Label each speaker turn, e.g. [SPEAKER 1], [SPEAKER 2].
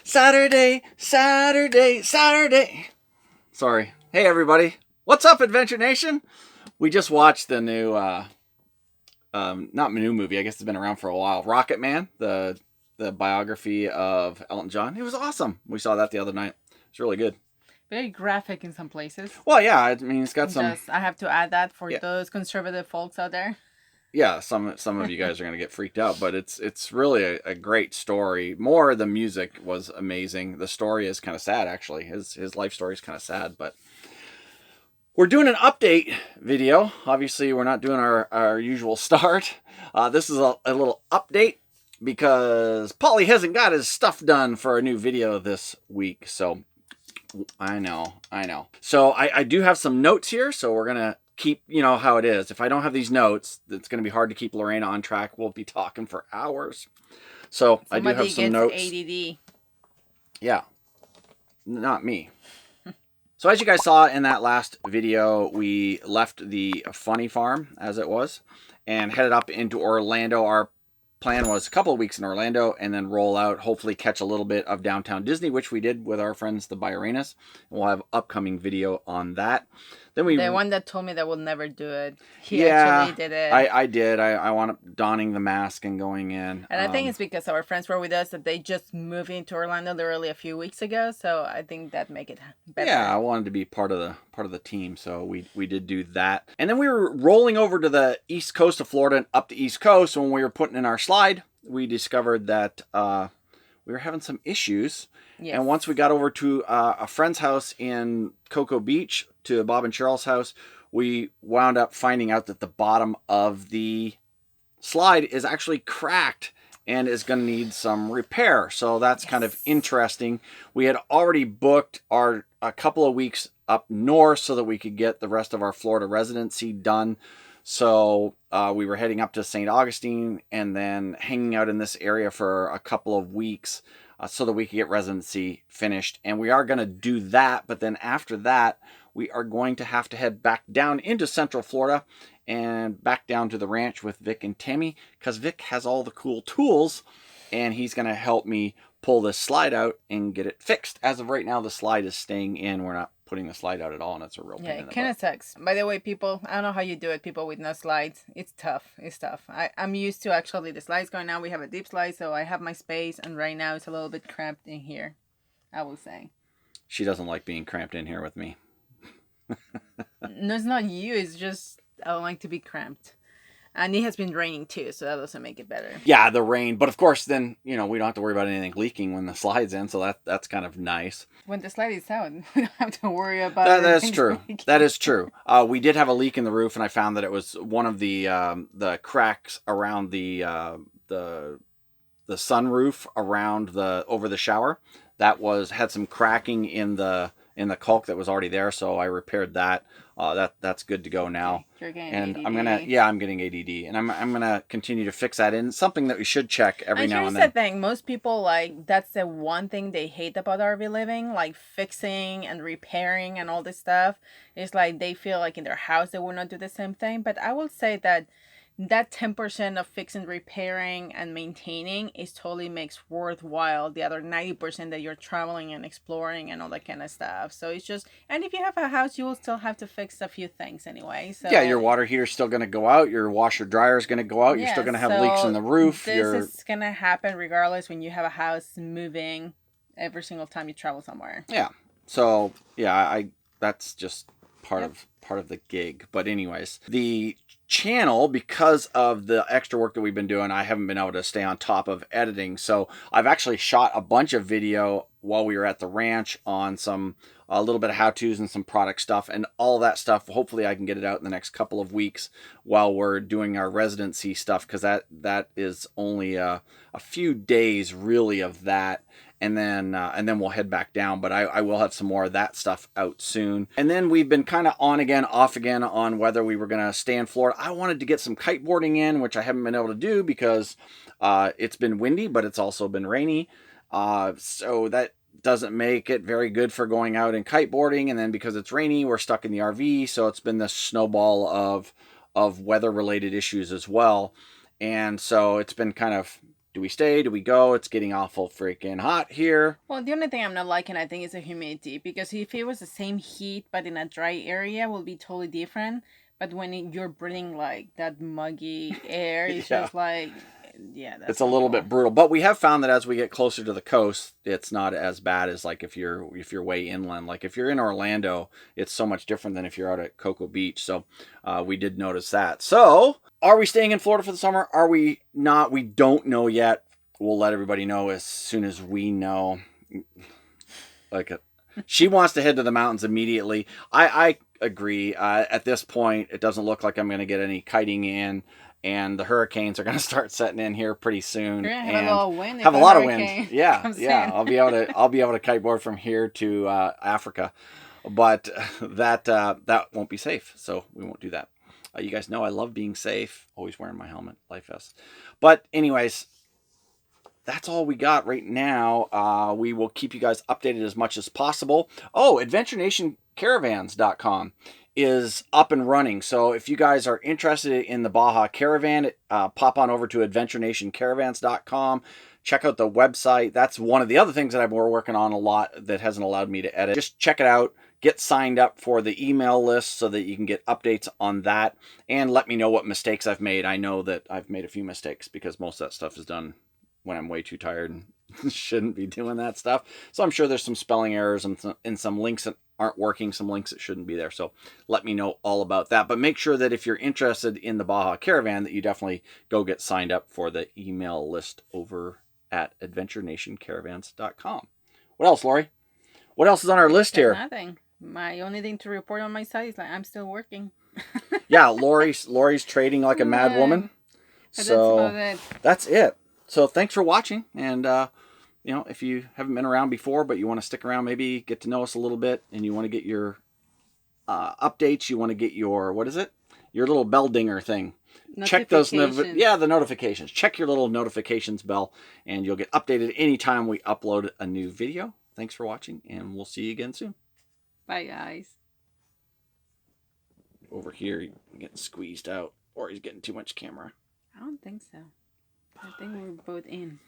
[SPEAKER 1] Saturday, Saturday, Saturday. Sorry. Hey, everybody. What's up, Adventure Nation? We just watched the new, not new movie. I guess it's been around for a while. Rocket Man, the biography of Elton John. It was awesome. We saw that the other night. It's really good.
[SPEAKER 2] Very graphic in some places.
[SPEAKER 1] Well, yeah. I mean, it's got some.
[SPEAKER 2] I have to add that for those conservative folks out there.
[SPEAKER 1] Yeah, some of you guys are gonna get freaked out, but it's really a great story. More the music was amazing. The story is kind of sad, actually. His life story is kind of sad, but we're doing an update video. Obviously, we're not doing our usual start. This is a little update because Paulie hasn't got his stuff done for a new video this week. So I know. So I do have some notes here, so we're gonna keep, you know how it is. If I don't have these notes, it's going to be hard to keep Lorena on track. We'll be talking for hours. So I do have some notes.
[SPEAKER 2] ADD.
[SPEAKER 1] Yeah, not me. So as you guys saw in that last video, we left the funny farm as it was and headed up into Orlando. Our plan was a couple of weeks in Orlando and then roll out, hopefully catch a little bit of downtown Disney, which we did with our friends, the Ballerinas. We'll have upcoming video on that. Then the
[SPEAKER 2] one that told me that we'll never do it. He actually did it.
[SPEAKER 1] I did. I wound up donning the mask and going in.
[SPEAKER 2] And I think it's because our friends were with us that they just moved into Orlando literally a few weeks ago. So I think that make it better.
[SPEAKER 1] Yeah, I wanted to be part of the team, so we did do that. And then we were rolling over to the east coast of Florida and up the east coast. When we were putting in our slide, we discovered that we were having some issues. Yes. And once we got over to a friend's house in Cocoa Beach, to Bob and Cheryl's house, we wound up finding out that the bottom of the slide is actually cracked and is going to need some repair. So that's kind of interesting. We had already booked a couple of weeks up north so that we could get the rest of our Florida residency done. So we were heading up to St. Augustine and then hanging out in this area for a couple of weeks so that we could get residency finished. And we are going to do that. But then after that, we are going to have to head back down into Central Florida and back down to the ranch with Vic and Tammy, because Vic has all the cool tools and he's going to help me pull this slide out and get it fixed. As of right now, the slide is staying in. We're not putting the slide out at all, and it's a real pain in the butt.
[SPEAKER 2] Yeah, it kind of sucks. By the way, people, I don't know how you do it, people with no slides. It's tough. I'm used to actually the slides going out. We have a deep slide, so I have my space, and right now it's a little bit cramped in here, I will say.
[SPEAKER 1] She doesn't like being cramped in here with me.
[SPEAKER 2] No, it's not you. It's just I don't like to be cramped. And it has been raining too, so that doesn't make it better.
[SPEAKER 1] Yeah, the rain. But of course, then, we don't have to worry about anything leaking when the slide's in, so that's kind of nice.
[SPEAKER 2] When the slide is out, we don't have to worry about
[SPEAKER 1] That's true. That is true. We did have a leak in the roof, and I found that it was one of the cracks around the sunroof around over the shower. That had some cracking in the caulk that was already there, so I repaired that. That's good to go now.
[SPEAKER 2] You're getting
[SPEAKER 1] and
[SPEAKER 2] ADD.
[SPEAKER 1] I'm getting ADD, and I'm gonna continue to fix that in. Something that we should check every now and then.
[SPEAKER 2] Here's the thing: most people that's the one thing they hate about RV living, like fixing and repairing and all this stuff. It's like they feel like in their house they will not do the same thing. But I will say that 10% of fixing, repairing, and maintaining is totally makes worthwhile the other 90% that you're traveling and exploring and all that kind of stuff. So it's just, and if you have a house, you will still have to fix a few things anyway. So
[SPEAKER 1] yeah, your water heater's still going to go out. Your washer dryer is going to go out. You're still going to have leaks in the roof.
[SPEAKER 2] This is going to happen regardless when you have a house moving every single time you travel somewhere.
[SPEAKER 1] Yeah. So yeah, that's just part of the gig. But anyways, the channel, because of the extra work that we've been doing, I haven't been able to stay on top of editing. So I've actually shot a bunch of video while we were at the ranch on a little bit of how-tos and some product stuff, and all that stuff. Hopefully I can get it out in the next couple of weeks while we're doing our residency stuff, because that is only a few days really of that. And then we'll head back down. But I will have some more of that stuff out soon. And then we've been kind of on again, off again on whether we were going to stay in Florida. I wanted to get some kiteboarding in, which I haven't been able to do because it's been windy, but it's also been rainy. So that doesn't make it very good for going out and kiteboarding. And then because it's rainy, we're stuck in the RV. So it's been this snowball of weather-related issues as well. And so it's been kind of do we stay? Do we go? It's getting awful freaking hot here.
[SPEAKER 2] Well, the only thing I'm not liking, I think, is the humidity. Because if it was the same heat but in a dry area, it will be totally different. But when you're breathing like that muggy air, it's just like, yeah, that's
[SPEAKER 1] it's a little bit brutal. But we have found that as we get closer to the coast, it's not as bad as like if you're way inland. Like if you're in Orlando, it's so much different than if you're out at Cocoa Beach. So we did notice that. So are we staying in Florida for the summer? Are we not? We don't know yet. We'll let everybody know as soon as we know. Like she wants to head to the mountains immediately. I agree. At this point, it doesn't look like I'm going to get any kiting in, and the hurricanes are going to start setting in here pretty soon.
[SPEAKER 2] You're gonna have a lot of wind.
[SPEAKER 1] Have a lot of wind. Yeah, yeah. I'll be able to kiteboard from here to Africa, but that won't be safe, so we won't do that. You guys know I love being safe. Always wearing my helmet, life vest. But anyways, that's all we got right now. We will keep you guys updated as much as possible. Oh, AdventureNationCaravans.com is up and running. So if you guys are interested in the Baja Caravan, pop on over to AdventureNationCaravans.com. Check out the website. That's one of the other things that I've been working on a lot that hasn't allowed me to edit. Just check it out. Get signed up for the email list so that you can get updates on that. And let me know what mistakes I've made. I know that I've made a few mistakes because most of that stuff is done when I'm way too tired and shouldn't be doing that stuff. So I'm sure there's some spelling errors and some links that aren't working, some links that shouldn't be there. So let me know all about that. But make sure that if you're interested in the Baja Caravan, that you definitely go get signed up for the email list over at AdventureNationCaravans.com. What else, Lori? What else is on our list here?
[SPEAKER 2] Nothing. My only thing to report on my side is that I'm still working.
[SPEAKER 1] Yeah, Lori's trading like a mad woman. So that's it. So thanks for watching. And, if you haven't been around before, but you want to stick around, maybe get to know us a little bit, and you want to get your updates, you want to get your, what is it? Your little bell dinger thing. Check those, the notifications. Check your little notifications bell, and you'll get updated anytime we upload a new video. Thanks for watching, and we'll see you again soon.
[SPEAKER 2] Bye, guys.
[SPEAKER 1] Over here, you're getting squeezed out, or he's getting too much camera.
[SPEAKER 2] I don't think so. I think we're both in.